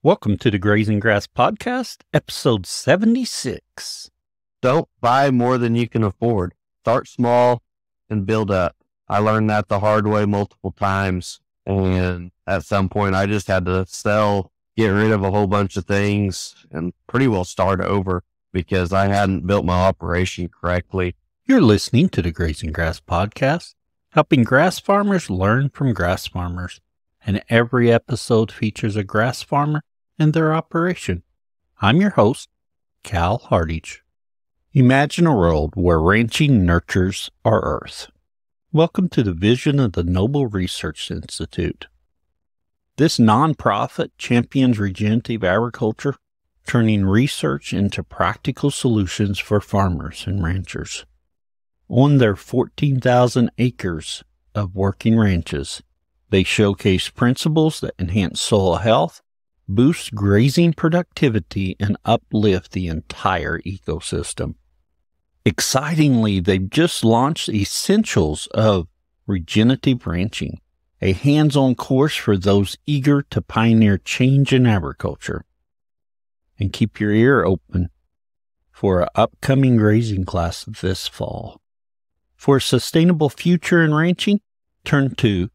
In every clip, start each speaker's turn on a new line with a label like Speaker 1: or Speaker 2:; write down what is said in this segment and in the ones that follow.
Speaker 1: Welcome to the Grazing Grass Podcast, episode 76.
Speaker 2: Don't buy more than you can afford. Start small and build up. I learned that the hard way multiple times. And at some point, I just had to sell, get rid of a whole bunch of things, and pretty well start over because I hadn't built my operation correctly.
Speaker 1: You're listening to the Grazing Grass Podcast, helping grass farmers learn from grass farmers. And every episode features a grass farmer and their operation. I'm your host, Cal Hardage. Imagine a world where ranching nurtures our earth. Welcome to the vision of the Noble Research Institute. This nonprofit champions regenerative agriculture, turning research into practical solutions for farmers and ranchers. On their 14,000 acres of working ranches, they showcase principles that enhance soil health, boost grazing productivity, and uplift the entire ecosystem. Excitingly, they've just launched Essentials of Regenerative Ranching, a hands-on course for those eager to pioneer change in agriculture. And keep your ear open for an upcoming grazing class this fall. For a sustainable future in ranching, turn to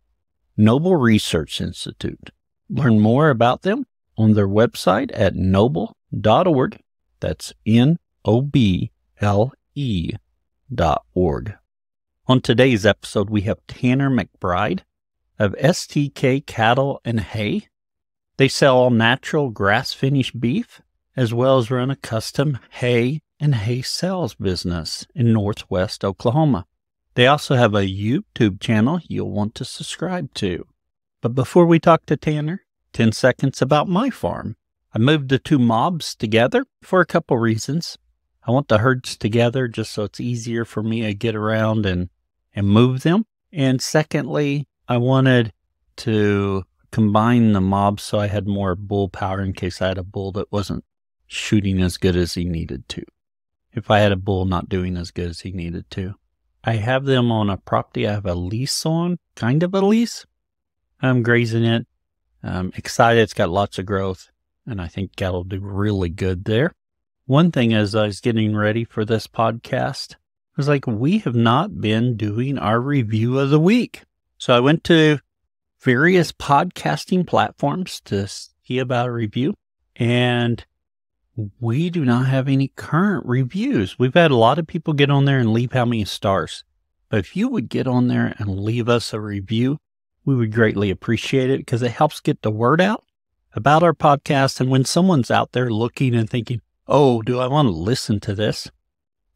Speaker 1: Noble Research Institute. Learn more about them on their website at noble.org. That's NOBLE.org. On today's episode, we have Tanner McBride of STK Cattle and Hay. They sell all natural grass-finished beef, as well as run a custom hay and hay sales business in Northwest Oklahoma. They also have a YouTube channel you'll want to subscribe to. But before we talk to Tanner, 10 seconds about my farm. I moved the two mobs together for a couple reasons. I want the herds together just so it's easier for me to get around and move them. And secondly, I wanted to combine the mobs so I had more bull power in case I had a bull that wasn't shooting as good as he needed to. If I had a bull not doing as good as he needed to. I have them on a property I have a lease on, kind of a lease. I'm grazing it. I'm excited. It's got lots of growth, and I think cattle do really good there. One thing as I was getting ready for this podcast, I was like, we have not been doing our review of the week. So I went to various podcasting platforms to see about a review, and we do not have any current reviews. We've had a lot of people get on there and leave how many stars. But if you would get on there and leave us a review, we would greatly appreciate it because it helps get the word out about our podcast. And when someone's out there looking and thinking, oh, do I want to listen to this?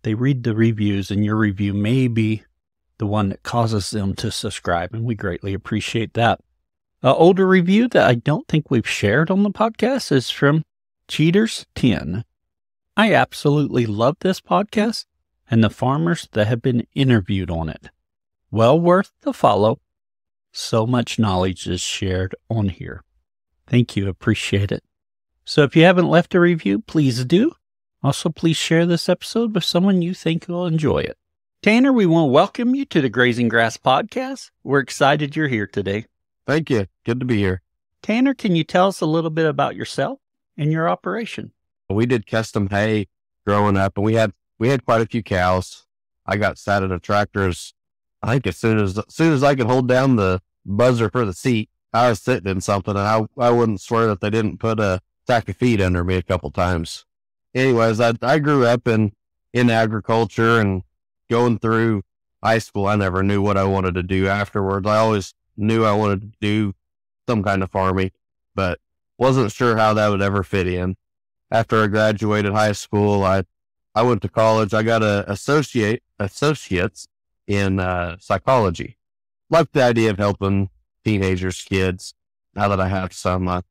Speaker 1: They read the reviews, and your review may be the one that causes them to subscribe. And we greatly appreciate that. An older review that I don't think we've shared on the podcast is from Cheaters 10. I absolutely love this podcast and the farmers that have been interviewed on it. Well worth the follow. So much knowledge is shared on here. Thank you. Appreciate it. So if you haven't left a review, please do. Also, please share this episode with someone you think will enjoy it. Tanner, we want to welcome you to the Grazing Grass Podcast. We're excited you're here today.
Speaker 2: Thank you. Good to be here.
Speaker 1: Tanner, can you tell us a little bit about yourself and your operation?
Speaker 2: We did custom hay growing up, and we had quite a few cows. I got sat at a tractor I think as soon as I could hold down the buzzer for the seat, I was sitting in something, and I wouldn't swear that they didn't put a sack of feed under me a couple times. Anyways, I grew up in agriculture, and going through high school, I never knew what I wanted to do afterwards. I always knew I wanted to do some kind of farming, but wasn't sure how that would ever fit in. After I graduated high school, I went to college. I got a associates in psychology. Liked the idea of helping teenagers, kids. Now that I have some, I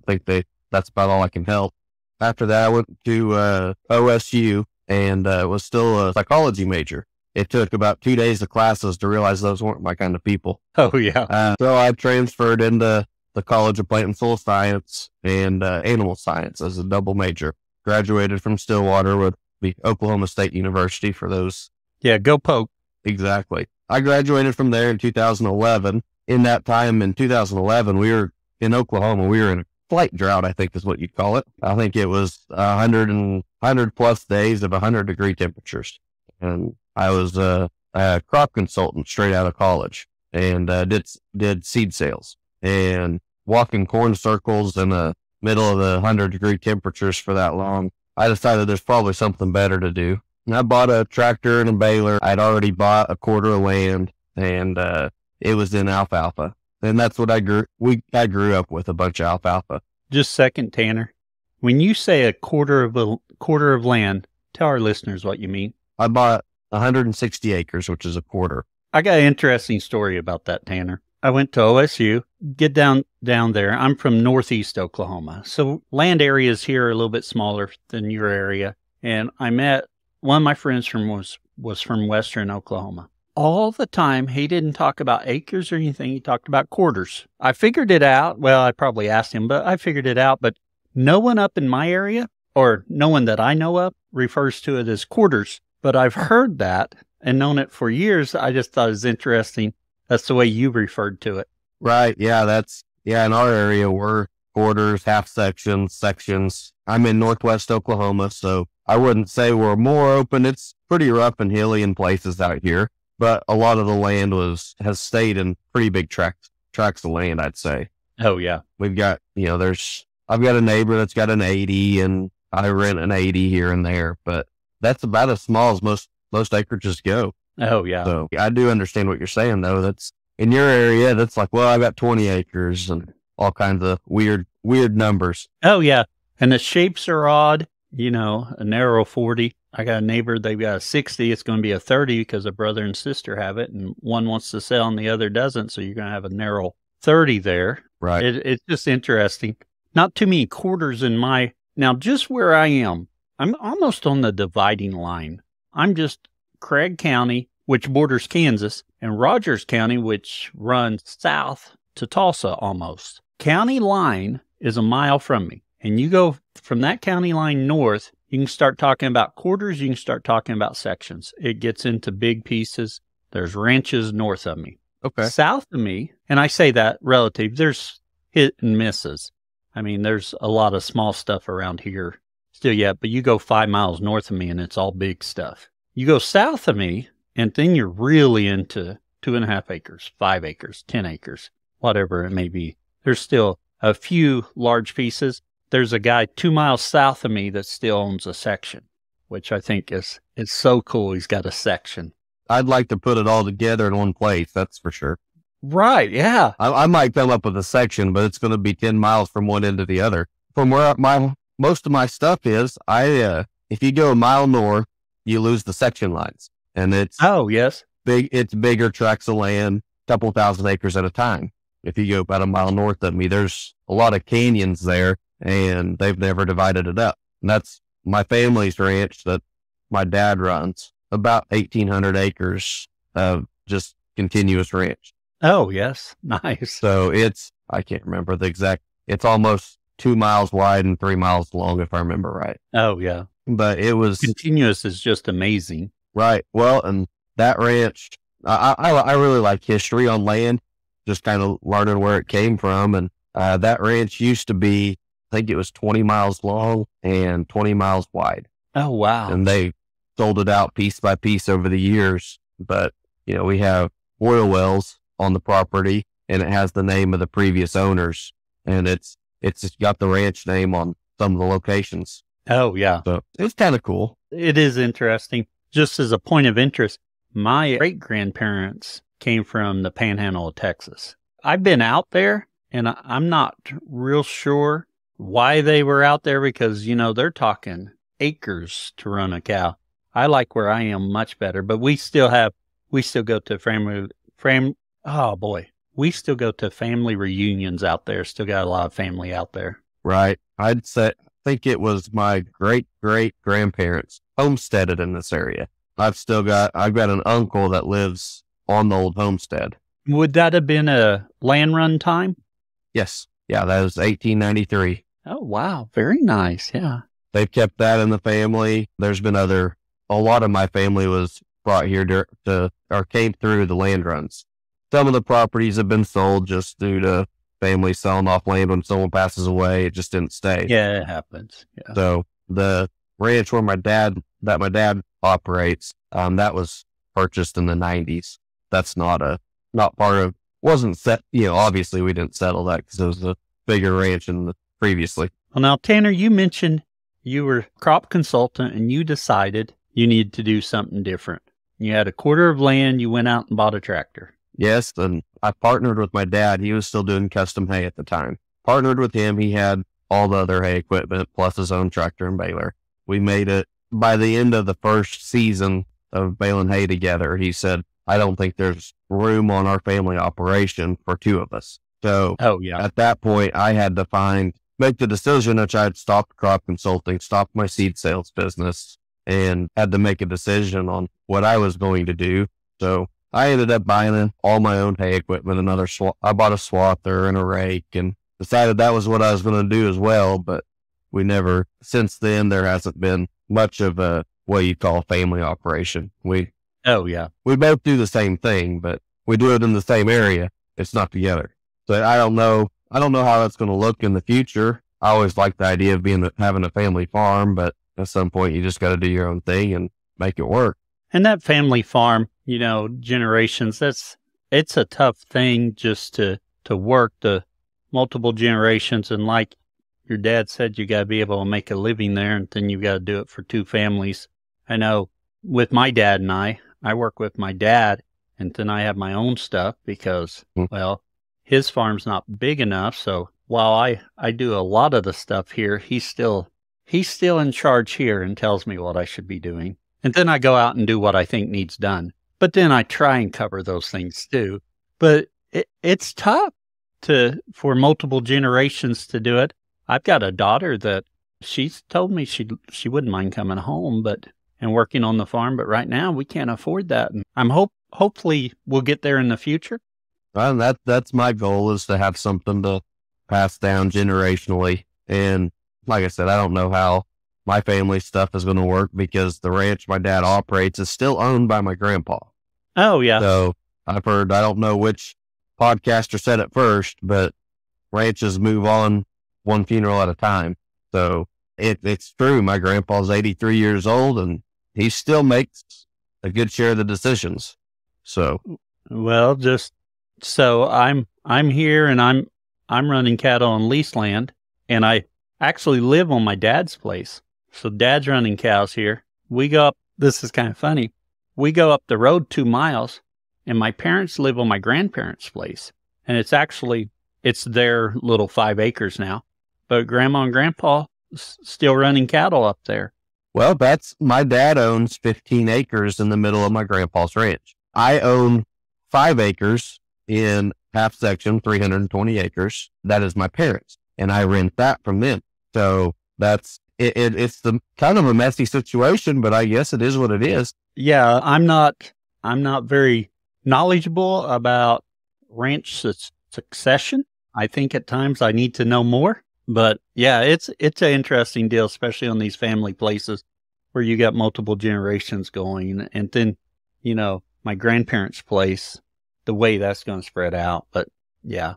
Speaker 2: think that's about all I can help. After that, I went to OSU and was still a psychology major. It took about 2 days of classes to realize those weren't my kind of people.
Speaker 1: Oh, yeah.
Speaker 2: So I transferred into the College of Plant and Soil Science and Animal Science as a double major. Graduated from Stillwater with the Oklahoma State University for those.
Speaker 1: Yeah, go Poke.
Speaker 2: Exactly. I graduated from there in 2011. In that time, in 2011, we were in Oklahoma. We were in slight drought, I think is what you'd call it. I think it was 100 plus days of 100-degree temperatures. And I was a crop consultant straight out of college and did seed sales. And walking corn circles in the middle of the 100-degree temperatures for that long, I decided there's probably something better to do. And I bought a tractor and a baler. I'd already bought a quarter of land, and it was in alfalfa. And that's what I grew up with, a bunch of alfalfa.
Speaker 1: Just a second, Tanner. When you say a quarter of land, tell our listeners what you mean.
Speaker 2: I bought 160 acres, which is a quarter.
Speaker 1: I got an interesting story about that, Tanner. I went to OSU, get down there. I'm from northeast Oklahoma. So land areas here are a little bit smaller than your area. And I met one of my friends was from western Oklahoma. All the time, he didn't talk about acres or anything. He talked about quarters. I figured it out. Well, I probably asked him, but I figured it out. But no one up in my area, or no one that I know of, refers to it as quarters. But I've heard that and known it for years. I just thought it was interesting. That's the way you referred to it.
Speaker 2: Right. Yeah, in our area, we're quarters, half sections. I'm in northwest Oklahoma, so I wouldn't say we're more open. It's pretty rough and hilly in places out here, but a lot of the land has stayed in pretty big tracts of land, I'd say.
Speaker 1: Oh, yeah.
Speaker 2: We've got, I've got a neighbor that's got an 80, and I rent an 80 here and there, but that's about as small as most acreages go.
Speaker 1: Oh, yeah.
Speaker 2: So I do understand what you're saying, though. That's in your area. That's like, well, I got 20 acres and all kinds of weird numbers.
Speaker 1: Oh, yeah. And the shapes are odd. A narrow 40. I got a neighbor, they've got a 60. It's going to be a 30 because a brother and sister have it. And one wants to sell and the other doesn't. So you're going to have a narrow 30 there.
Speaker 2: Right.
Speaker 1: It's just interesting. Not too many quarters now just where I am, I'm almost on the dividing line. I'm just Craig County, which borders Kansas, and Rogers County, which runs south to Tulsa almost. County line is a mile from me. And you go from that county line north, you can start talking about quarters, you can start talking about sections. It gets into big pieces. There's ranches north of me.
Speaker 2: Okay.
Speaker 1: South of me, and I say that relative, there's hit and misses. I mean, there's a lot of small stuff around here still yet, but you go 5 miles north of me and it's all big stuff. You go south of me, and then you're really into 2.5 acres, 5 acres, 10 acres, whatever it may be. There's still a few large pieces. There's a guy 2 miles south of me that still owns a section, which I think is so cool. He's got a section.
Speaker 2: I'd like to put it all together in one place, that's for sure.
Speaker 1: Right, yeah.
Speaker 2: I might come up with a section, but it's going to be 10 miles from one end to the other. From where most of my stuff is, if you go a mile north, you lose the section lines. And it's
Speaker 1: yes.
Speaker 2: It's bigger tracts of land, couple thousand acres at a time. If you go about a mile north of me, there's a lot of canyons there, and they've never divided it up. And that's my family's ranch that my dad runs, about 1,800 acres of just continuous ranch.
Speaker 1: Oh, yes. Nice.
Speaker 2: So I can't remember the exact, it's almost 2 miles wide and 3 miles long, if I remember right.
Speaker 1: Oh, yeah.
Speaker 2: But it was
Speaker 1: continuous is just amazing.
Speaker 2: Right. Well, and that ranch, I really like history on land, just kind of learning where it came from. And that ranch used to be, I think it was 20 miles long and 20 miles wide.
Speaker 1: Oh, wow.
Speaker 2: And they sold it out piece by piece over the years. But, we have oil wells on the property, and it has the name of the previous owners. And it's got the ranch name on some of the locations.
Speaker 1: Oh, yeah.
Speaker 2: So it's kind of cool.
Speaker 1: It is interesting. Just as a point of interest, my great-grandparents came from the panhandle of Texas. I've been out there, and I'm not real sure why they were out there because, they're talking acres to run a cow. I like where I am much better, but we still go to we still go to family reunions out there. Still got a lot of family out there.
Speaker 2: Right. I think it was my great-great-grandparents homesteaded in this area. I've got an uncle that lives on the old homestead.
Speaker 1: Would that have been a land run time?
Speaker 2: Yes. Yeah, that was 1893.
Speaker 1: Oh, wow. Very nice. Yeah.
Speaker 2: They've kept that in the family. There's been a lot of my family was brought here came through the land runs. Some of the properties have been sold just due to family selling off land when someone passes away. It just didn't stay.
Speaker 1: Yeah, it happens. Yeah.
Speaker 2: So the ranch where my dad operates, that was purchased in the 90s. That's not part of, wasn't set, obviously we didn't settle that because it was a bigger ranch previously.
Speaker 1: Well, now, Tanner, you mentioned you were a crop consultant and you decided you needed to do something different. You had a quarter of land, you went out and bought a tractor.
Speaker 2: Yes, and I partnered with my dad. He was still doing custom hay at the time. Partnered with him. He had all the other hay equipment plus his own tractor and baler. We made it by the end of the first season of baling hay together. He said, I don't think there's room on our family operation for two of us. So at that point, I had to make the decision that I had stopped crop consulting, stopped my seed sales business, and had to make a decision on what I was going to do. So I ended up buying all my own hay equipment, I bought a swather and a rake and decided that was what I was going to do as well. But since then, there hasn't been much of a, what you call a family operation. We both do the same thing, but we do it in the same area. It's not together. So I don't know how that's going to look in the future. I always liked the idea of having a family farm, but at some point you just got to do your own thing and make it work.
Speaker 1: And that family farm, generations, it's a tough thing just to work the multiple generations. And like your dad said, you got to be able to make a living there, and then you got to do it for two families. I know with my dad and I work with my dad, and then I have my own stuff because, well, his farm's not big enough. So while I do a lot of the stuff here, he's still in charge here and tells me what I should be doing. And then I go out and do what I think needs done. But then I try and cover those things too. But it's tough for multiple generations to do it. I've got a daughter that she's told me she wouldn't mind coming home and working on the farm, but right now we can't afford that. And I'm hopefully we'll get there in the future.
Speaker 2: Well, that's my goal, is to have something to pass down generationally. And like I said, I don't know how my family stuff is going to work because the ranch my dad operates is still owned by my grandpa.
Speaker 1: Oh, yeah.
Speaker 2: So I've heard, I don't know which podcaster said it first, but ranches move on one funeral at a time. So it's true. My grandpa's 83 years old and he still makes a good share of the decisions. So,
Speaker 1: well, so I'm here and I'm running cattle on leased land, and I actually live on my dad's place. So dad's running cows here. We go up, this is kind of funny. We go up the road 2 miles, and my parents live on my grandparents' place. And it's their little 5 acres now. But grandma and grandpa still running cattle up there.
Speaker 2: Well, my dad owns 15 acres in the middle of my grandpa's ranch. I own 5 acres in half section, 320 acres. That is my parents, and I rent that from them. So it's the kind of a messy situation, but I guess it is what it is.
Speaker 1: Yeah, I'm not very knowledgeable about ranch succession. I think at times I need to know more. But yeah, it's an interesting deal, especially on these family places where you got multiple generations going. And then, my grandparents' place, the way that's going to spread out. But yeah,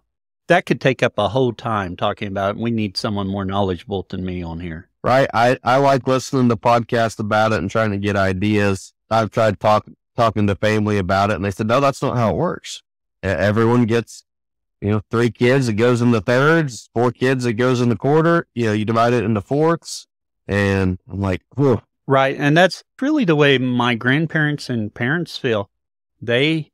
Speaker 1: that could take up a whole time talking about it. We need someone more knowledgeable than me on here.
Speaker 2: Right. I like listening to podcasts about it and trying to get ideas. I've tried talking to family about it, and they said, no, that's not how it works. Everyone gets, 3 kids, it goes into thirds, 4 kids, it goes into quarter. You divide it into fourths. And I'm like, whew.
Speaker 1: Right. And that's really the way my grandparents and parents feel. They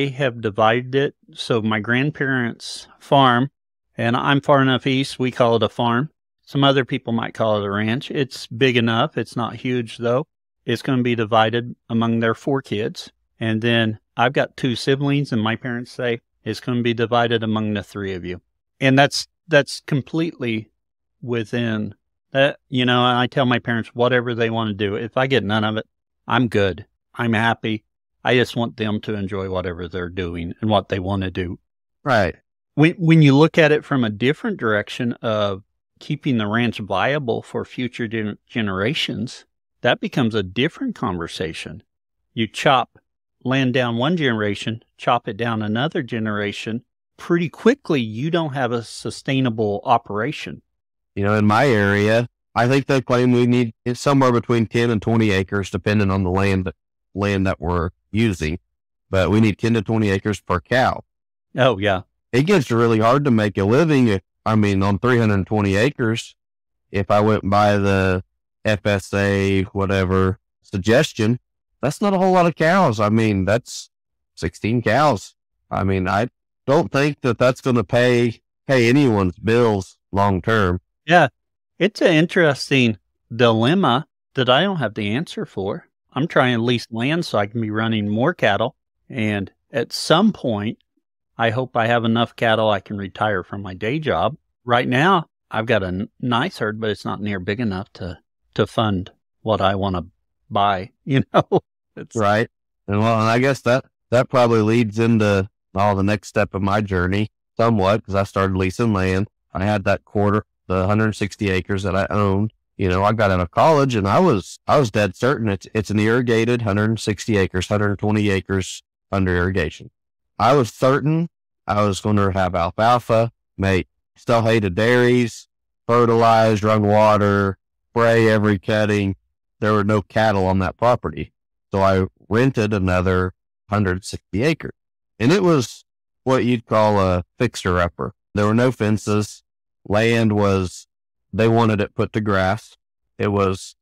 Speaker 1: have divided it. So my grandparents' farm, and I'm far enough east, we call it a farm. Some other people might call it a ranch. It's big enough. It's not huge, though. It's going to be divided among their 4 kids. And then I've got 2 siblings, and my parents say it's going to be divided among the 3 of you. And that's completely within that. I tell my parents whatever they want to do. If I get none of it, I'm good. I'm happy. I just want them to enjoy whatever they're doing and what they want to do.
Speaker 2: Right.
Speaker 1: When you look at it from a different direction of keeping the ranch viable for future generations, that becomes a different conversation. You chop land down one generation, chop it down another generation, pretty quickly you don't have a sustainable operation.
Speaker 2: In my area, I think they claim we need somewhere between 10 and 20 acres, depending on the land that we're using. But we need 10 to 20 acres per cow.
Speaker 1: Oh, yeah.
Speaker 2: It gets really hard to make a living. On 320 acres, if I went by the FSA, whatever suggestion, that's not a whole lot of cows. That's 16 cows. I don't think that that's going to pay anyone's bills long term.
Speaker 1: Yeah. It's an interesting dilemma that I don't have the answer for. I'm trying to lease land so I can be running more cattle. And at some point, I hope I have enough cattle I can retire from my day job. Right now, I've got a nice herd, but it's not near big enough to fund what I want to buy, It's
Speaker 2: right. And I guess that probably leads into the next step of my journey somewhat, because I started leasing land. I had the 160 acres that I owned. I got out of college and I was dead certain it's an irrigated 160 acres, 120 acres under irrigation. I was certain I was going to have alfalfa, sell hay to dairies, fertilize, run water, spray every cutting. There were no cattle on that property. So I rented another 160 acres. And it was what you'd call a fixer-upper. There were no fences. Land they wanted it put to grass. It was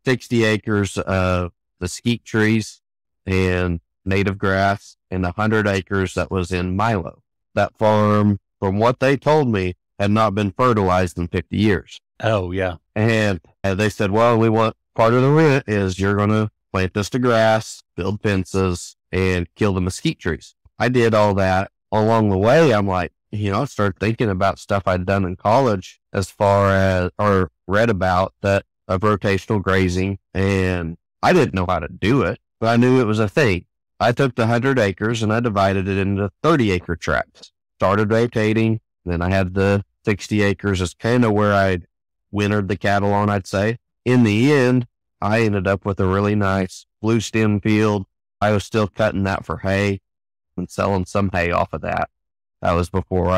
Speaker 2: 60 acres of mesquite trees and native grass, and 100 acres that was in Milo. That farm, from what they told me, had not been fertilized in 50 years.
Speaker 1: Oh, yeah.
Speaker 2: And they said, well, we want part of the rent is you're going to plant this to grass, build fences, and kill the mesquite trees. I did all that. Along the way, I'm like, I started thinking about stuff I'd done in college or read about that of rotational grazing, and I didn't know how to do it, but I knew it was a thing. I took the 100 acres and I divided it into 30-acre tracts. Started rotating. Then I had the 60 acres as kind of where I'd wintered the cattle on, I'd say. In the end, I ended up with a really nice blue stem field. I was still cutting that for hay and selling some hay off of that. That was before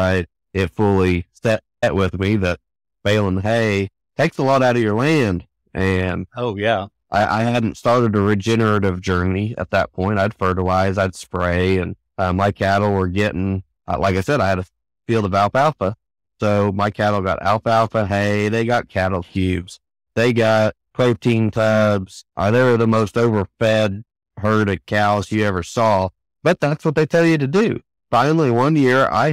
Speaker 2: it fully set with me that baling hay takes a lot out of your land. And
Speaker 1: oh, yeah.
Speaker 2: I hadn't started a regenerative journey at that point. I'd fertilize, I'd spray, and my cattle were getting, like I said, I had a field of alfalfa. So my cattle got alfalfa hay. They got cattle cubes. They got protein tubs. They were the most overfed herd of cows you ever saw. But that's what they tell you to do. Finally, one year I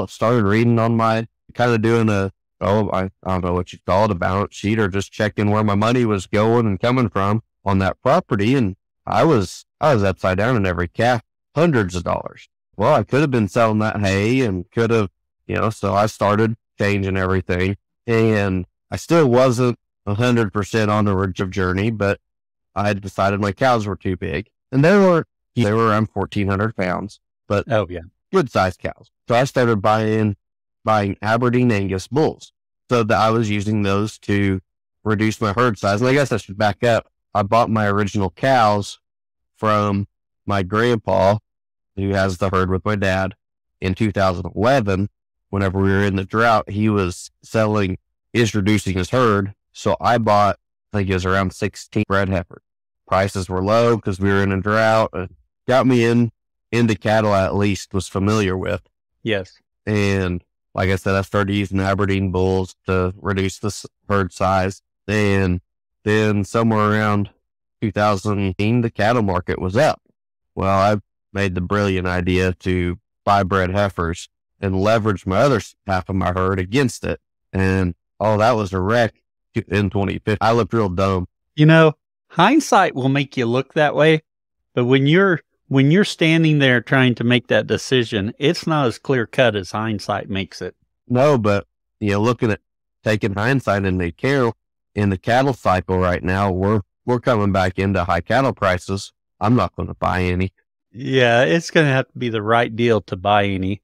Speaker 2: started reading on my, kind of doing I don't know what you call it, a balance sheet, or just checking where my money was going and coming from on that property. And I was upside down in every calf, hundreds of dollars. Well, I could have been selling that hay and could have, so I started changing everything, and I still wasn't 100% on the ridge of journey, but I had decided my cows were too big, and they were around 1,400 pounds, but
Speaker 1: oh, yeah,
Speaker 2: good sized cows. So I started buying Aberdeen Angus bulls. So that I was using those to reduce my herd size. And I guess I should back up. I bought my original cows from my grandpa, who has the herd with my dad, in 2011. Whenever we were in the drought, he was reducing his herd. So I bought, I think it was around 16 red heifers. Prices were low because we were in a drought. It got me into cattle I at least was familiar with.
Speaker 1: Yes.
Speaker 2: And like I said, I started using Aberdeen bulls to reduce the herd size. And then somewhere around 2018, the cattle market was up. Well, I made the brilliant idea to buy bred heifers and leverage my other half of my herd against it. And that was a wreck in 2015. I looked real dumb.
Speaker 1: Hindsight will make you look that way, but when you're standing there trying to make that decision, it's not as clear cut as hindsight makes it.
Speaker 2: No, but looking at taking hindsight into account in the cattle cycle right now, we're coming back into high cattle prices. I'm not going to buy any.
Speaker 1: Yeah, it's going to have to be the right deal to buy any.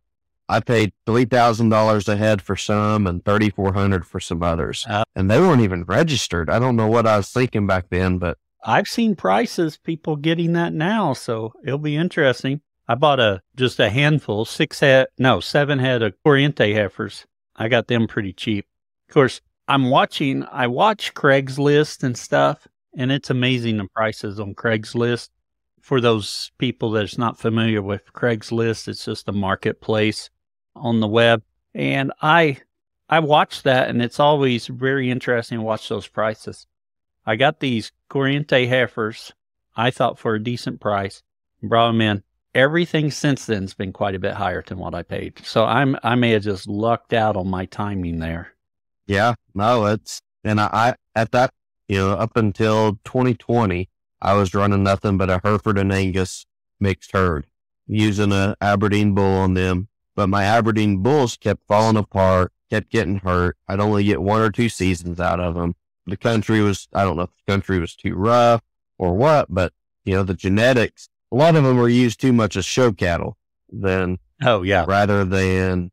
Speaker 2: I paid $3,000 a head for some and $3,400 for some others, and they weren't even registered. I don't know what I was thinking back then, but
Speaker 1: I've seen prices, people getting that now, so it'll be interesting. I bought just a handful, 7 head of Corriente heifers. I got them pretty cheap. Of course, I watch Craigslist and stuff, and it's amazing the prices on Craigslist. For those people that's not familiar with Craigslist, it's just a marketplace on the web. And I watch that, and it's always very interesting to watch those prices. I got these Corriente heifers, I thought, for a decent price, brought them in. Everything since then has been quite a bit higher than what I paid. So I may have just lucked out on my timing there.
Speaker 2: Yeah, no, I at that, up until 2020, I was running nothing but a Hereford and Angus mixed herd, using a Aberdeen bull on them. But my Aberdeen bulls kept falling apart, kept getting hurt. I'd only get 1 or 2 seasons out of them. I don't know if the country was too rough or what, but, the genetics, a lot of them were used too much as show cattle rather than,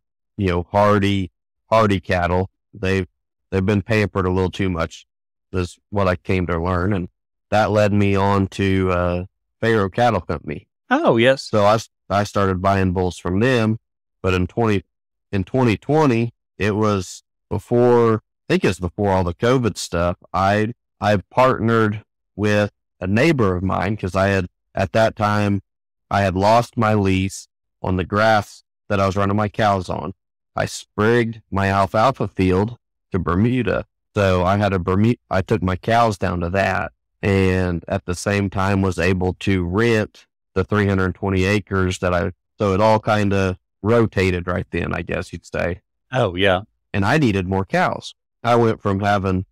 Speaker 2: hardy cattle. They've been pampered a little too much, is what I came to learn. And that led me on to Pharaoh Cattle Company.
Speaker 1: Oh, yes.
Speaker 2: So I started buying bulls from them. But in 2020, it was before all the COVID stuff. I partnered with a neighbor of mine because at that time, I had lost my lease on the grass that I was running my cows on. I sprigged my alfalfa field to Bermuda. So I took my cows down to that, and at the same time was able to rent the 320 acres so it all kind of rotated right then, I guess you'd say.
Speaker 1: Oh, yeah.
Speaker 2: And I needed more cows. I went from having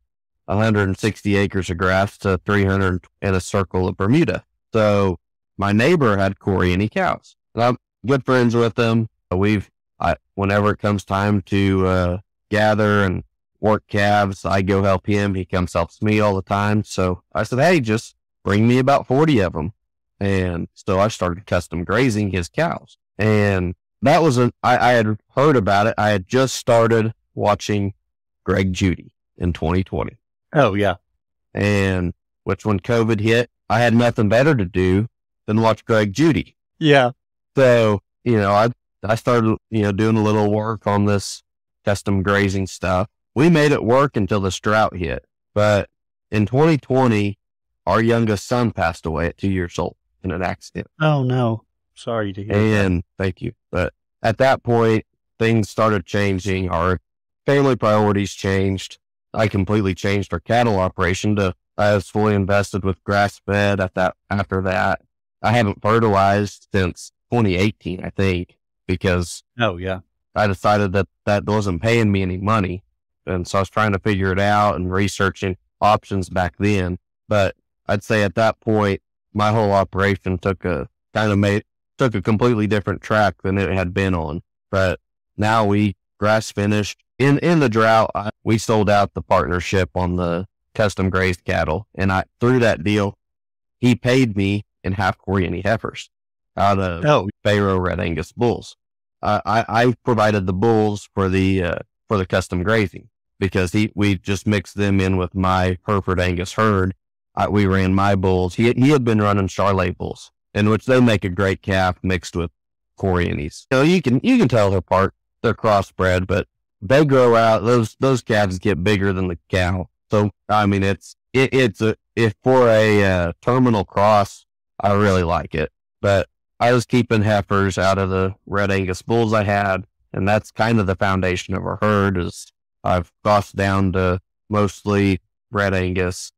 Speaker 2: 160 acres of grass to 300 in a circle of Bermuda. So my neighbor had Corriente cows, and I'm good friends with them. Whenever it comes time to gather and work calves, I go help him. He comes helps me all the time. So I said, hey, just bring me about 40 of them. And so I started custom grazing his cows. And that was I had heard about it. I had just started watching Greg Judy in 2020.
Speaker 1: Oh, yeah.
Speaker 2: And when COVID hit, I had nothing better to do than watch Greg Judy.
Speaker 1: Yeah.
Speaker 2: So, I started, doing a little work on this custom grazing stuff. We made it work until this drought hit. But in 2020, our youngest son passed away at 2 years old in an accident.
Speaker 1: Oh, no. Sorry to hear
Speaker 2: that. Thank you. But at that point, things started changing. Our family priorities changed. I completely changed our cattle operation I was fully invested with grass fed after that. I haven't fertilized since 2018, I think, because I decided that wasn't paying me any money. And so I was trying to figure it out and researching options back then. But I'd say at that point, my whole operation took a completely different track than it had been on. But now we grass finished. In the drought, we sold out the partnership on the custom grazed cattle. And through that deal, he paid me in half Corriente heifers out of Pharaoh Red Angus bulls. I provided the bulls for the custom grazing because we just mixed them in with my Hereford Angus herd. We ran my bulls. He had been running Charolais bulls, in which they make a great calf mixed with Corrientes. You can tell they're crossbred, but they grow out. Those calves get bigger than the cow. So I mean, if for a terminal cross, I really like it. But I was keeping heifers out of the Red Angus bulls I had, and that's kind of the foundation of our herd. Is I've crossed down to mostly Red Angus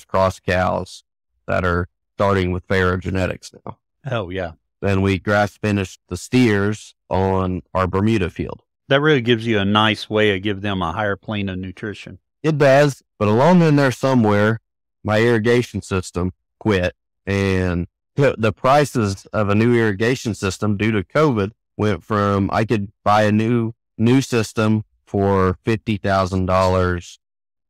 Speaker 2: cross cows that are starting with Pharaoh genetics now.
Speaker 1: Oh, yeah.
Speaker 2: Then we grass finished the steers on our Bermuda field.
Speaker 1: That really gives you a nice way to give them a higher plane of nutrition.
Speaker 2: It does, but along in there somewhere, my irrigation system quit, and the prices of a new irrigation system due to COVID went from, I could buy a new system for $50,000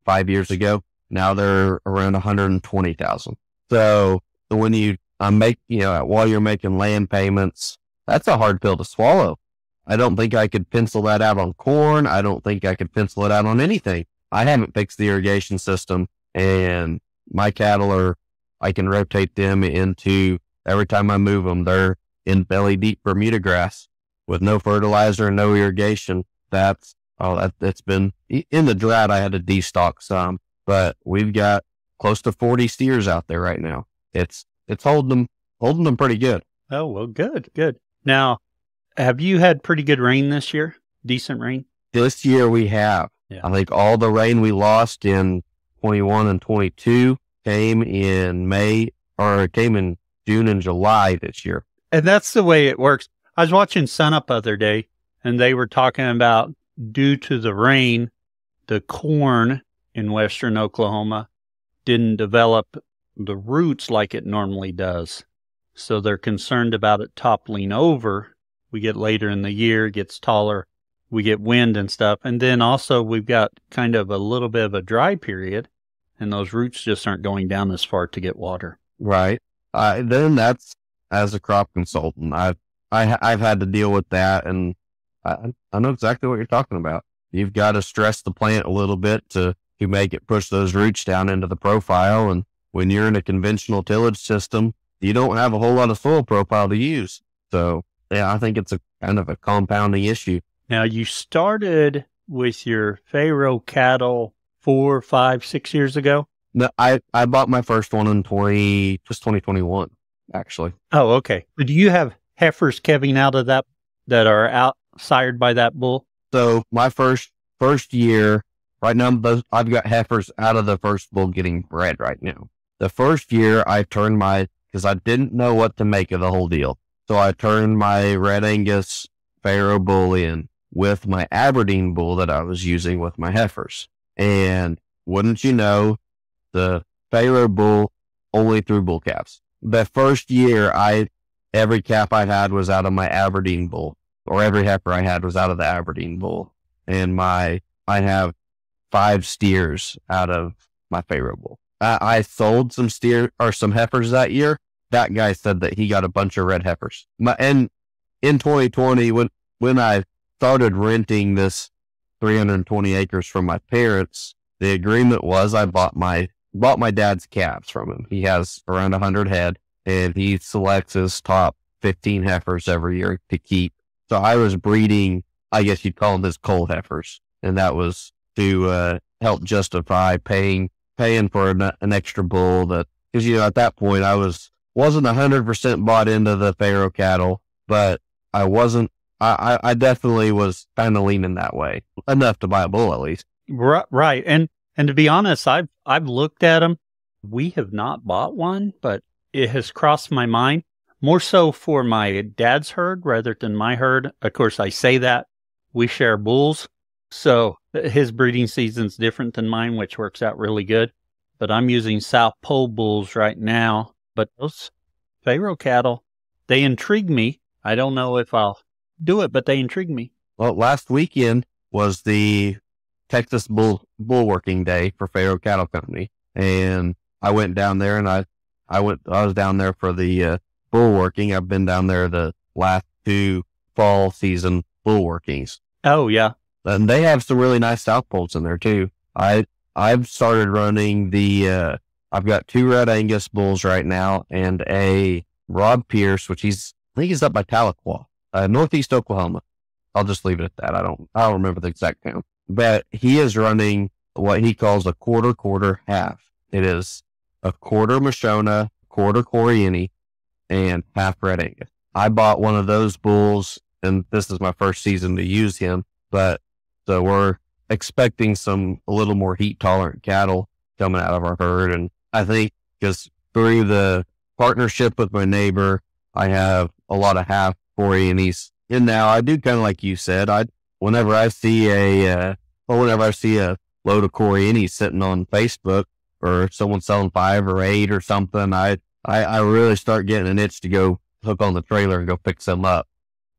Speaker 2: 5 years ago. Now they're around $120,000. So when while you're making land payments, that's a hard pill to swallow. I don't think I could pencil that out on corn. I don't think I could pencil it out on anything. I haven't fixed the irrigation system, and my cattle I can rotate them into, every time I move them, they're in belly deep Bermuda grass with no fertilizer and no irrigation. It's been in the drought. I had to destock some, but we've got close to 40 steers out there right now. It's holding them pretty good.
Speaker 1: Oh, well, good. Now, have you had pretty good rain this year? Decent rain?
Speaker 2: This year we have.
Speaker 1: Yeah.
Speaker 2: I think all the rain we lost in 21 and 22 came in June and July this year.
Speaker 1: And that's the way it works. I was watching Sunup the other day, and they were talking about due to the rain, the corn in western Oklahoma didn't develop the roots like it normally does. So they're concerned about it toppling over. We get later in the year, it gets taller, we get wind and stuff. And then also we've got kind of a little bit of a dry period, and those roots just aren't going down as far to get water.
Speaker 2: Right. Then that's, as a crop consultant, I've had to deal with that, and I know exactly what you're talking about. You've got to stress the plant a little bit to make it push those roots down into the profile. And when you're in a conventional tillage system, you don't have a whole lot of soil profile to use. So yeah, I think it's a kind of a compounding issue.
Speaker 1: Now, you started with your Pharaoh cattle 4, 5, 6 years ago?
Speaker 2: No, I bought my first one in 2021, actually.
Speaker 1: Oh, okay. Do you have heifers calving out of that are out sired by that bull?
Speaker 2: So my first year, right now, I've got heifers out of the first bull getting bred right now. The first year I turned because I didn't know what to make of the whole deal. So I turned my Red Angus Pharaoh bull in with my Aberdeen bull that I was using with my heifers. And wouldn't you know, the Pharaoh bull only threw bull calves. The first year, every calf I had was out of my Aberdeen bull, or every heifer I had was out of the Aberdeen bull. And I have 5 steers out of my Pharaoh bull. I sold some heifers that year. That guy said that he got a bunch of red heifers. And in 2020, when I started renting this 320 acres from my parents, the agreement was I bought my dad's calves from him. He has around 100 head, and he selects his top 15 heifers every year to keep. So I was breeding, I guess you'd call them his cold heifers, and that was to help justify paying for an extra bull. Because at that point I wasn't 100% bought into the Pharaoh cattle, but I definitely was kind of leaning that way, enough to buy a bull at least.
Speaker 1: Right. And to be honest, I've looked at them. We have not bought one, but it has crossed my mind more so for my dad's herd rather than my herd. Of course, I say that we share bulls, so his breeding season's different than mine, which works out really good. But I'm using South Pole bulls right now. But those Pharaoh cattle, they intrigue me. I don't know if I'll do it, but they intrigue me.
Speaker 2: Well, last weekend was the Texas Bullworking Day for Pharaoh Cattle Company, and I went down there, and I was down there for the bullworking. I've been down there the last 2 fall season bullworkings.
Speaker 1: Oh yeah,
Speaker 2: and they have some really nice South Poles in there too. I've started running I've got 2 Red Angus bulls right now and a Rob Pierce, which I think he's up by Tahlequah, Northeast Oklahoma. I'll just leave it at that. I don't remember the exact town, but he is running what he calls a quarter half. It is a quarter Mashona, quarter Coriani, and half Red Angus. I bought one of those bulls, and this is my first season to use him, but so we're expecting a little more heat tolerant cattle coming out of our herd. And I think because through the partnership with my neighbor, I have a lot of half Corianis. And now I do kind of like you said, whenever I see a load of Corianis sitting on Facebook or someone selling 5 or 8 or something, I really start getting an itch to go hook on the trailer and go pick some up.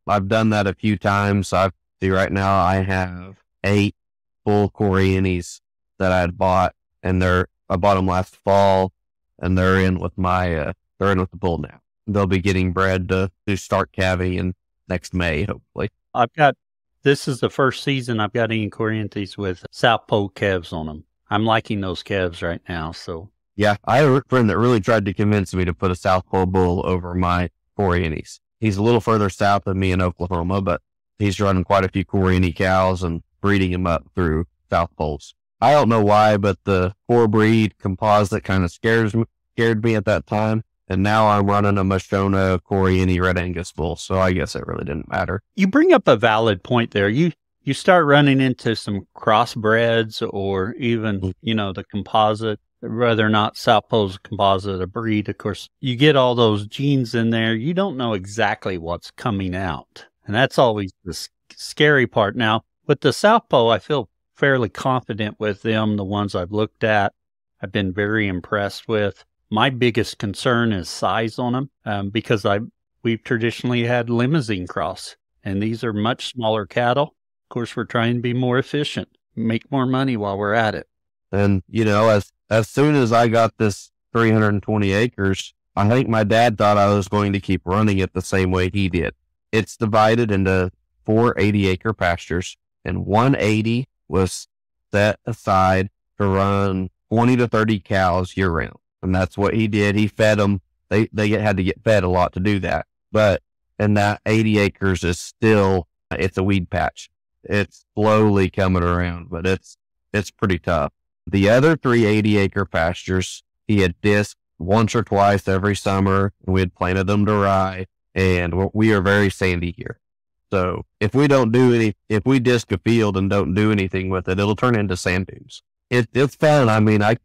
Speaker 2: I've done that a few times. Right now I have 8 full Corianis that I had bought, and I bought them last fall, and they're in with the bull now. They'll be getting bred to start calving in next May, hopefully.
Speaker 1: This is the first season I've got any Coriantes with South Pole calves on them. I'm liking those calves right now, so.
Speaker 2: Yeah, I have a friend that really tried to convince me to put a South Pole bull over my Corianis. he's a little further south than me in Oklahoma, but he's running quite a few Corriente cows and breeding them up through South Poles. I don't know why, but the 4-breed composite kind of scared me at that time. And now I'm running a Mashona Corriente Red Angus bull, so I guess it really didn't matter.
Speaker 1: You bring up a valid point there. You start running into some crossbreds or even, the composite, whether or not South Pole's composite, a breed. Of course, you get all those genes in there. You don't know exactly what's coming out. And that's always the scary part. Now, with the South Pole, I feel fairly confident with them, the ones I've looked at. I've been very impressed with. My biggest concern is size on them because we've traditionally had limousine cross, and these are much smaller cattle. Of course, we're trying to be more efficient, make more money while we're at it.
Speaker 2: And, as soon as I got this 320 acres, I think my dad thought I was going to keep running it the same way he did. It's divided into 4 80-acre pastures, and 180 was set aside to run 20 to 30 cows year round. And that's what he did. He fed them. They had to get fed a lot to do that. But, and that 80 acres is still, it's a weed patch. It's slowly coming around, but it's pretty tough. The other 3 80-acre pastures, he had disked once or twice every summer. We had planted them to rye, and we are very sandy here. So if we disc a field and don't do anything with it, it'll turn into sand dunes. It's fun. I mean, I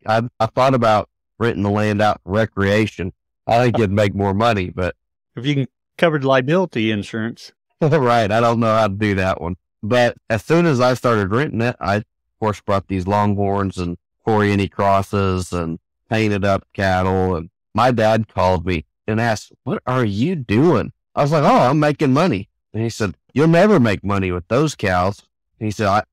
Speaker 2: thought about renting the land out for recreation. I think it'd make more money, but
Speaker 1: if you can cover liability insurance.
Speaker 2: Right. I don't know how to do that one. But as soon as I started renting it, I, of course, brought these Longhorns and Corriente crosses and painted up cattle. And my dad called me and asked, "What are you doing?" I was like, "Oh, I'm making money." And he said, "You'll never make money with those cows." And he said,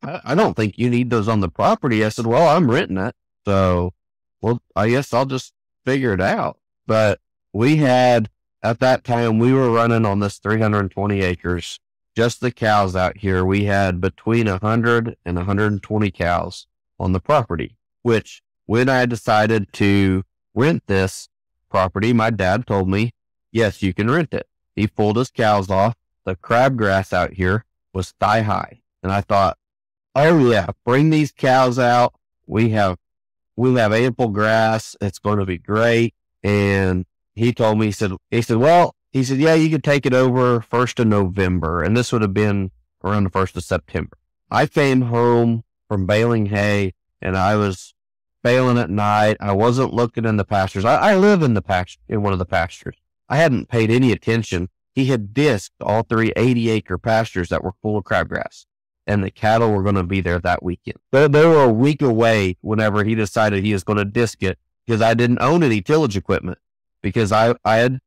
Speaker 2: I don't think you need those on the property. I said, "Well, I'm renting it. So, well, I guess I'll just figure it out." But at that time, we were running on this 320 acres, just the cows out here. We had between 100 and 120 cows on the property, which when I decided to rent this property, my dad told me, "Yes, you can rent it." He pulled his cows off. The crabgrass out here was thigh high. And I thought, "Oh yeah, bring these cows out. We'll have ample grass. It's going to be great." And he told me, he said, "Yeah, you could take it over 1st of November." And this would have been around the 1st of September. I came home from baling hay and I was baling at night. I wasn't looking in the pastures. I live in one of the pastures. I hadn't paid any attention. He had disked all 3 80-acre pastures that were full of crabgrass, and the cattle were going to be there that weekend. They were a week away whenever he decided he was going to disc it, because I didn't own any tillage equipment, because I had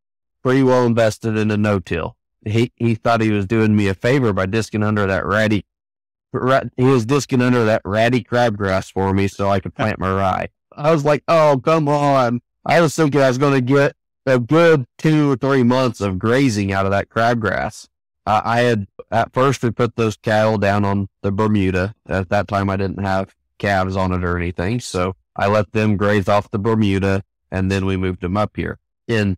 Speaker 2: pretty well invested in a no-till. He thought he was doing me a favor by disking under that ratty crabgrass for me so I could plant my rye. I was like, "Oh, come on." I was thinking I was going to get a good 2 or 3 months of grazing out of that crabgrass. At first we put those cattle down on the Bermuda. At that time I didn't have calves on it or anything, so I let them graze off the Bermuda, and then we moved them up here. And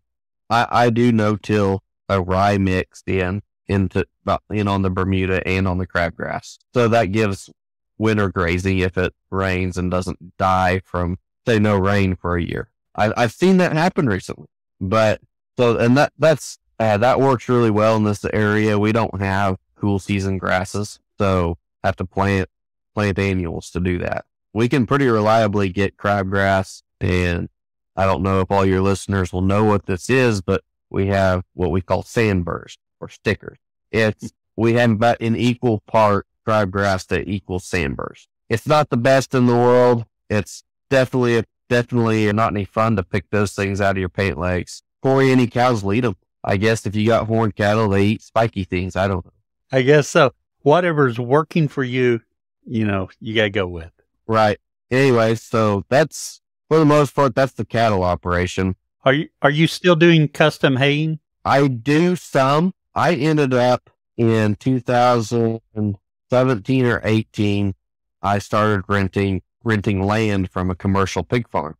Speaker 2: I do no-till a rye mixed on the Bermuda and on the crabgrass. So that gives winter grazing if it rains and doesn't die from, say, no rain for a year. I've seen that happen recently. But that works really well in this area. We don't have cool season grasses, so have to plant annuals to do that. We can pretty reliably get crabgrass, and I don't know if all your listeners will know what this is, but we have what we call sandburrs or stickers. We have about an equal part crabgrass to equal sandburrs. It's not the best in the world. It's definitely not any fun to pick those things out of your paint legs. Corriente cows lead them. I guess if you got horned cattle, they eat spiky things. I don't know.
Speaker 1: I guess so. Whatever's working for you, you got to go with.
Speaker 2: Right. Anyway, so that's, for the most part, that's the cattle operation.
Speaker 1: Are you still doing custom haying?
Speaker 2: I do some. I ended up in 2017 or 18, I started renting land from a commercial pig farm.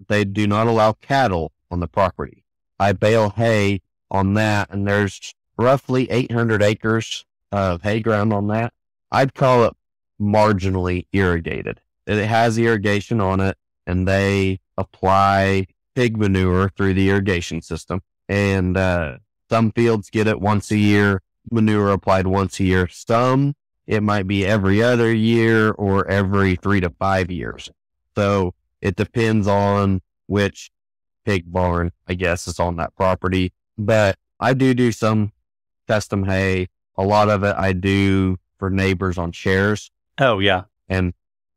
Speaker 2: They do not allow cattle on the property. I bale hay on that, and there's roughly 800 acres of hay ground on that. I'd call it marginally irrigated. It has irrigation on it, and they apply pig manure through the irrigation system. And some fields get it once a year, manure applied once a year. Some, it might be every other year or every 3 to 5 years. So it depends on which pig barn, I guess, is on that property. But I do some custom hay. A lot of it I do for neighbors on shares.
Speaker 1: Oh, yeah.
Speaker 2: And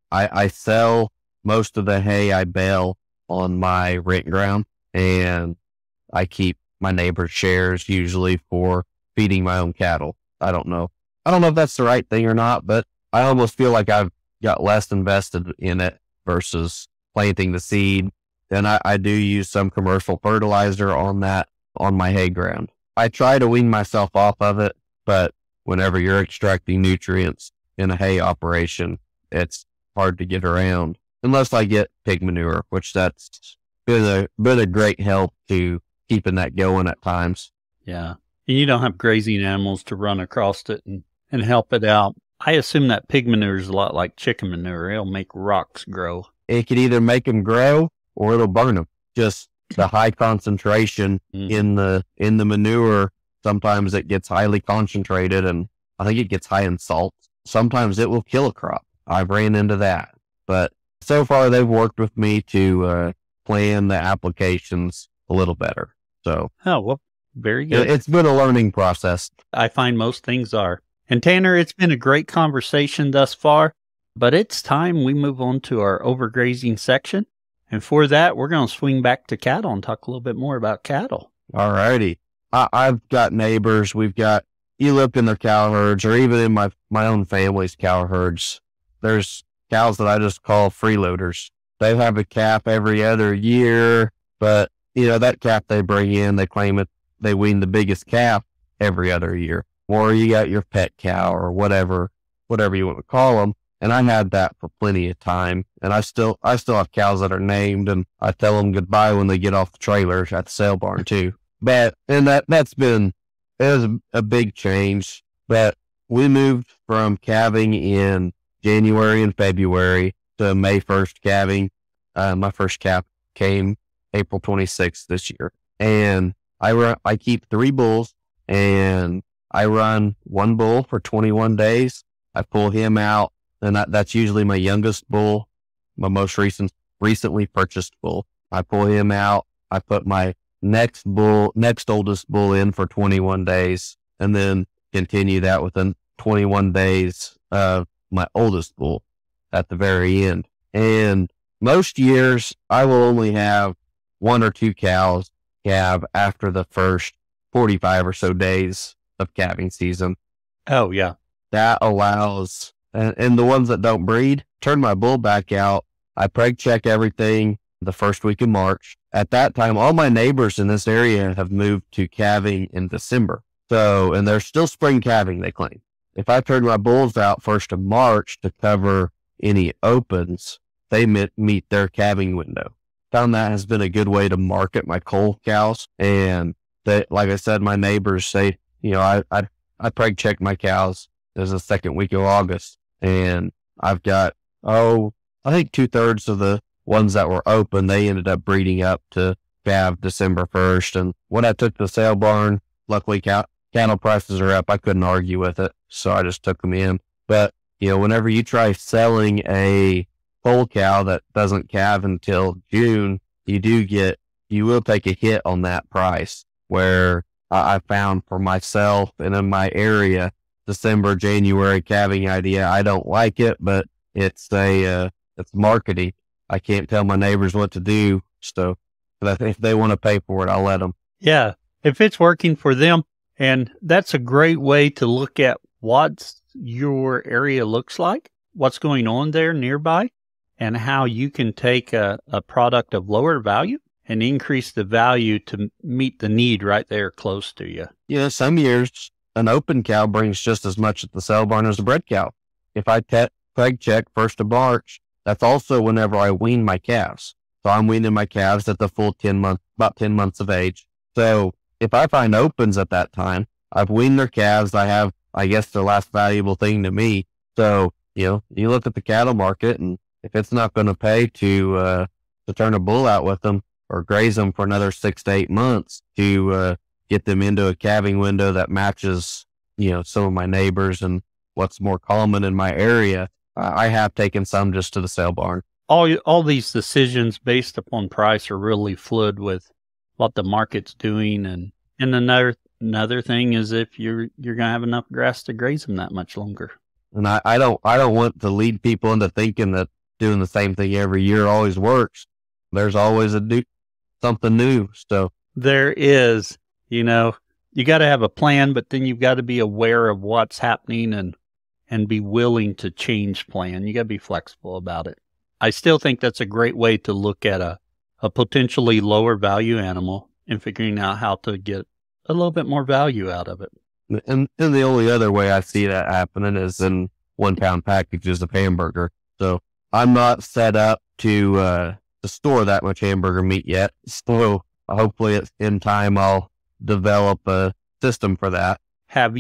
Speaker 2: I sell most of the hay I bale on my rent ground, and I keep my neighbor's shares usually for feeding my own cattle. I don't know if that's the right thing or not, but I almost feel like I've got less invested in it versus planting the seed. And I do use some commercial fertilizer on my hay ground. I try to wean myself off of it, but whenever you're extracting nutrients in a hay operation, it's hard to get around unless I get pig manure, which that's been a great help to keeping that going at times.
Speaker 1: Yeah. And you don't have grazing animals to run across it and help it out. I assume that pig manure is a lot like chicken manure. It'll make rocks grow.
Speaker 2: It could either make them grow or it'll burn them. Just the high concentration in the manure. Sometimes it gets highly concentrated, and I think it gets high in salt. Sometimes it will kill a crop. I've ran into that, but so far they've worked with me to plan the applications a little better. So,
Speaker 1: oh, well, very good.
Speaker 2: It's been a learning process.
Speaker 1: I find most things are. And Tanner, it's been a great conversation thus far, but it's time we move on to our overgrazing section. And for that, we're going to swing back to cattle and talk a little bit more about cattle.
Speaker 2: All righty. I've got neighbors. You look in their cow herds, or even in my own family's cow herds, there's cows that I just call freeloaders. They have a calf every other year, but that calf they bring in, they claim they wean the biggest calf every other year. Or you got your pet cow or whatever you want to call them. And I had that for plenty of time. And I still have cows that are named, and I tell them goodbye when they get off the trailer at the sale barn too. But, and it was a big change. But we moved from calving in January and February to May 1st calving. My first calf came April 26th this year. And I keep 3 bulls, and I run 1 bull for 21 days. I pull him out, and that's usually my youngest bull, my most recently purchased bull. I pull him out. I put my next oldest bull in for 21 days, and then continue that within 21 days of my oldest bull at the very end. And most years, I will only have 1 or 2 cows calve after the first 45 or so days of calving season.
Speaker 1: Oh, yeah.
Speaker 2: That allows, and the ones that don't breed, turn my bull back out. I preg check everything the first week of March. At that time, all my neighbors in this area have moved to calving in December. So, and they're still spring calving, they claim. If I turn my bulls out 1st of March to cover any opens, they meet their calving window. Found that has been a good way to market my coal cows. And they, like I said, my neighbors say, I preg check my cows. There's the 2nd week of August, and I've got, I think 2/3 of the ones that were open, they ended up breeding up to calve December 1st. And when I took the sale barn, luckily cattle prices are up. I couldn't argue with it, so I just took them in. But, whenever you try selling a whole cow that doesn't calve until June, you will take a hit on that price, where I found for myself and in my area, December, January calving idea, I don't like it, but it's marketing. I can't tell my neighbors what to do. So if they want to pay for it, I'll let them.
Speaker 1: Yeah. If it's working for them, and that's a great way to look at what your area looks like, what's going on there nearby, and how you can take a product of lower value and increase the value to meet the need right there close to you.
Speaker 2: Some years an open cow brings just as much at the sale barn as a bred cow. If I preg check 1st of March, that's also whenever I wean my calves. So I'm weaning my calves at the full about 10 months of age. So if I find opens at that time, I've weaned their calves. I have, I guess, the last valuable thing to me. So, you look at the cattle market, and if it's not going to pay to turn a bull out with them or graze them for another 6 to 8 months to get them into a calving window that matches, some of my neighbors and what's more common in my area, I have taken some just to the sale barn.
Speaker 1: All these decisions based upon price are really fluid with what the market's doing, and another thing is if you're gonna have enough grass to graze them that much longer.
Speaker 2: And I don't want to lead people into thinking that doing the same thing every year always works. There's always something new. So
Speaker 1: there is, you got to have a plan, but then you've got to be aware of what's happening and be willing to change plan. You got to be flexible about it. I still think that's a great way to look at a potentially lower value animal and figuring out how to get a little bit more value out of it.
Speaker 2: And the only other way I see that happening is in 1 pound packages of hamburger. So I'm not set up to store that much hamburger meat yet. So hopefully in time I'll develop a system for that.
Speaker 1: Are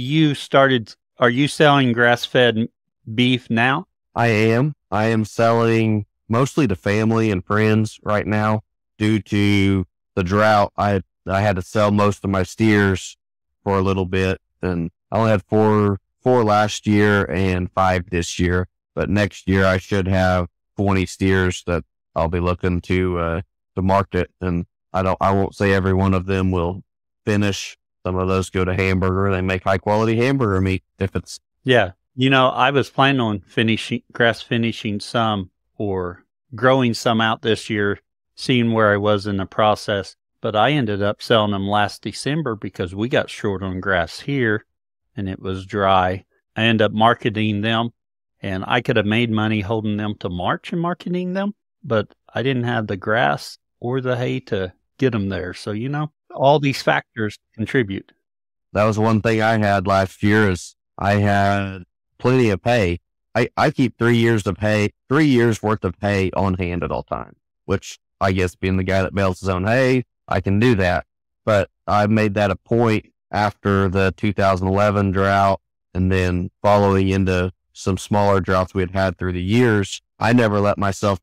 Speaker 1: you selling grass-fed beef now?
Speaker 2: I am selling mostly to family and friends right now due to the drought. I had to sell most of my steers for a little bit, and I only had four last year and 5 this year. But next year I should have 20 steers that I'll be looking to market, and I won't say every one of them will finish. Some of those go to hamburger. They make high quality hamburger meat if it's.
Speaker 1: Yeah. I was planning on grass finishing some or growing some out this year, seeing where I was in the process. But I ended up selling them last December because we got short on grass here and it was dry. I ended up marketing them, and I could have made money holding them to March and marketing them, but I didn't have the grass or the hay to get them there. So, all these factors contribute.
Speaker 2: That was one thing I had last year is I had plenty of hay. I keep 3 years worth of hay on hand at all times, which I guess being the guy that bales his own hay, I can do that. But I made that a point after the 2011 drought and then following into some smaller droughts we had through the years. I never let myself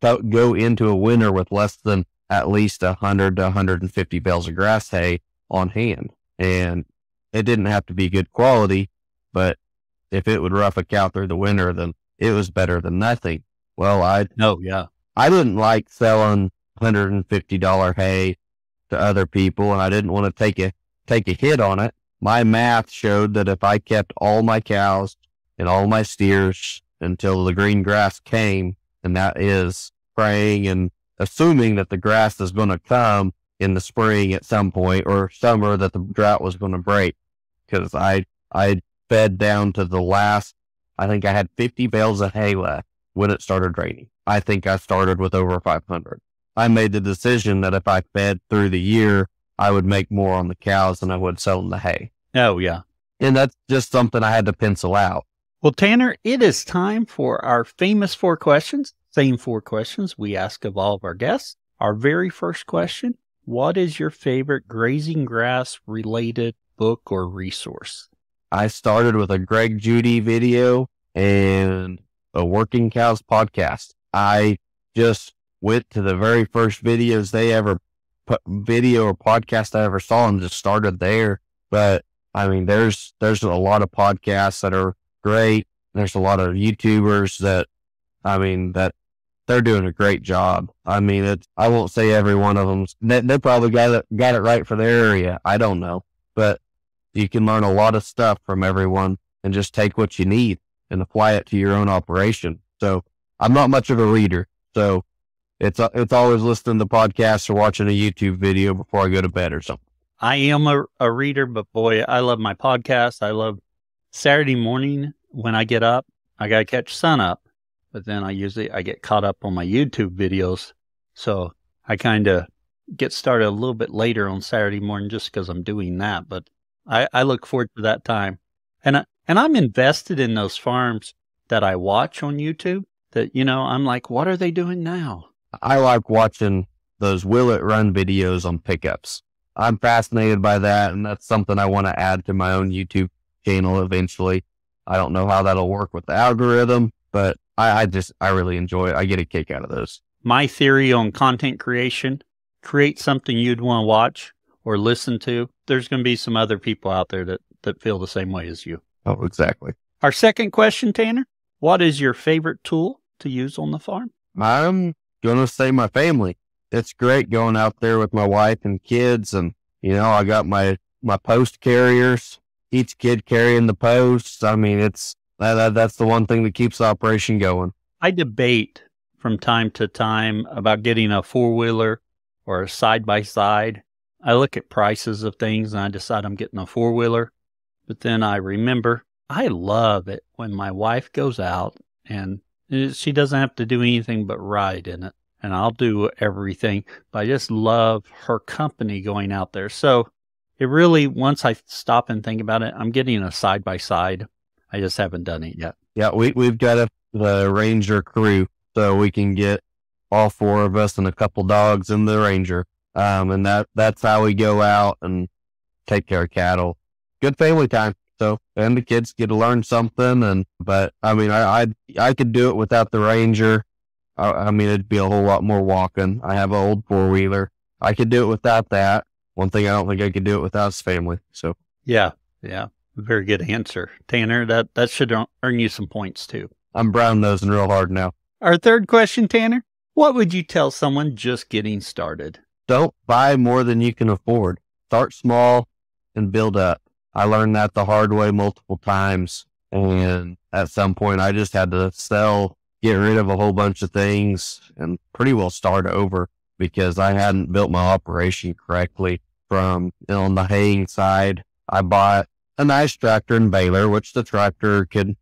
Speaker 2: go into a winter with less than at least 100 to 150 bales of grass hay on hand. And it didn't have to be good quality, but if it would rough a cow through the winter, then it was better than nothing. Well, I didn't like selling $150 hay to other people, and I didn't want to take a hit on it. My math showed that if I kept all my cows and all my steers until the green grass came, and that is spraying and assuming that the grass is going to come in the spring at some point or summer that the drought was going to break, because I fed down to the last, I think I had 50 bales of hay left when it started raining. I think I started with over 500. I made the decision that if I fed through the year, I would make more on the cows than I would selling the hay.
Speaker 1: Oh, yeah.
Speaker 2: And that's just something I had to pencil out.
Speaker 1: Well, Tanner, it is time for our famous 4 questions. Same 4 questions we ask of all of our guests. Our very first question, what is your favorite grazing grass related book or resource?
Speaker 2: I started with a Greg Judy video and a Working Cows podcast. I just went to the very first videos they ever video or podcast I ever saw and just started there. But I mean, there's a lot of podcasts that are great. There's a lot of YouTubers that they're doing a great job. I mean, I won't say every one of them. They probably got it right for their area. I don't know, but you can learn a lot of stuff from everyone and just take what you need and apply it to your own operation. So I'm not much of a reader, so it's always listening to podcasts or watching a YouTube video before I go to bed or something.
Speaker 1: I am a reader, but boy, I love my podcast. I love Saturday morning when I get up. I got to catch sun up, but then I get caught up on my YouTube videos. So I kind of get started a little bit later on Saturday morning just because I'm doing that. But I look forward to that time. And I'm invested in those farms that I watch on YouTube that, I'm like, what are they doing now?
Speaker 2: I like watching those will it run videos on pickups. I'm fascinated by that, and that's something I want to add to my own YouTube channel eventually. I don't know how that'll work with the algorithm, but I really enjoy it. I get a kick out of those.
Speaker 1: My theory on content creation: create something you'd want to watch or listen to. There's going to be some other people out there that feel the same way as you.
Speaker 2: Oh, exactly.
Speaker 1: Our second question, Tanner: what is your favorite tool to use on the farm?
Speaker 2: I'm going to say my family. It's great going out there with my wife and kids. And, I got my post carriers, each kid carrying the posts. I mean, that's the one thing that keeps the operation going.
Speaker 1: I debate from time to time about getting a four-wheeler or a side-by-side. I look at prices of things and I decide I'm getting a four-wheeler. But then I remember I love it when my wife goes out and she doesn't have to do anything but ride in it. And I'll do everything. But I just love her company going out there. So it really, once I stop and think about it, I'm getting a side-by-side. I just haven't done it yet.
Speaker 2: Yeah, we've got the Ranger crew, so we can get all four of us and a couple dogs in the Ranger. And that's how we go out and take care of cattle. Good family time. So, and the kids get to learn something. But I mean, I could do it without the Ranger. I mean, it'd be a whole lot more walking. I have an old 4-wheeler. I could do it without that. One thing I don't think I could do it without is family. So
Speaker 1: yeah. Very good answer, Tanner. That should earn you some points too.
Speaker 2: I'm brown nosing real hard now.
Speaker 1: Our third question, Tanner: what would you tell someone just getting started?
Speaker 2: Don't buy more than you can afford. Start small and build up. I learned that the hard way multiple times. And at some point I just had to get rid of a whole bunch of things and pretty well start over because I hadn't built my operation correctly. From on the haying side, I bought a nice tractor and baler, which the tractor could,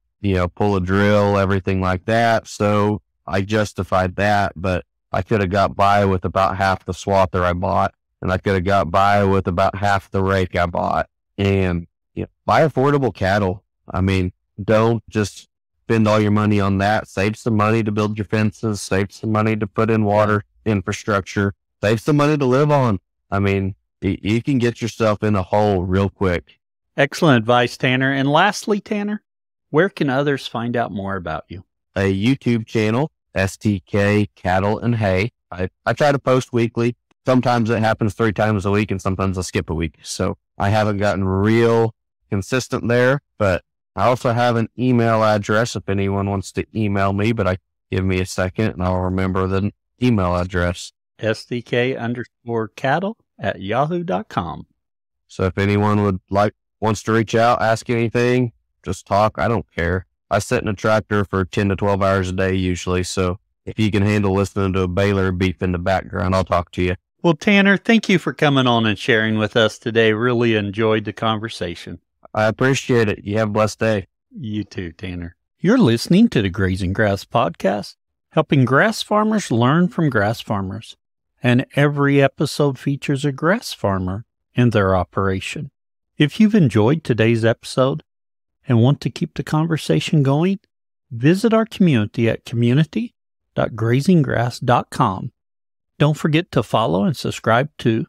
Speaker 2: pull a drill, everything like that. So I justified that, but I could have got by with about half the swather I bought, and I could have got by with about half the rake I bought. And buy affordable cattle. I mean, don't just spend all your money on that. Save some money to build your fences, save some money to put in water infrastructure, save some money to live on. I mean, you can get yourself in a hole real quick.
Speaker 1: Excellent advice, Tanner. And lastly, Tanner, where can others find out more about you?
Speaker 2: A YouTube channel, STK Cattle and Hay. I try to post weekly. Sometimes it happens 3 times a week and sometimes I skip a week. So I haven't gotten real consistent there, but I also have an email address if anyone wants to email me, but give me a second and I'll remember the email address.
Speaker 1: STK_cattle@yahoo.com.
Speaker 2: So if anyone wants to reach out, ask anything, just talk. I don't care. I sit in a tractor for 10 to 12 hours a day usually. So if you can handle listening to a baler beep in the background, I'll talk to you.
Speaker 1: Well, Tanner, thank you for coming on and sharing with us today. Really enjoyed the conversation.
Speaker 2: I appreciate it. You have a blessed day.
Speaker 1: You too, Tanner. You're listening to the Grazing Grass Podcast, helping grass farmers learn from grass farmers. And every episode features a grass farmer and their operation. If you've enjoyed today's episode and want to keep the conversation going, visit our community at community.grazinggrass.com. Don't forget to follow and subscribe to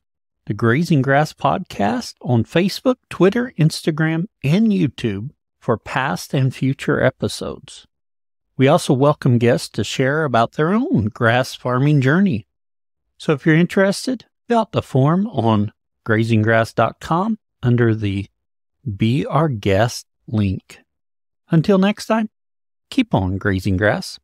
Speaker 1: the Grazing Grass Podcast on Facebook, Twitter, Instagram, and YouTube for past and future episodes. We also welcome guests to share about their own grass farming journey. So if you're interested, fill out the form on grazinggrass.com under the Be Our Guest link. Until next time, keep on grazing grass.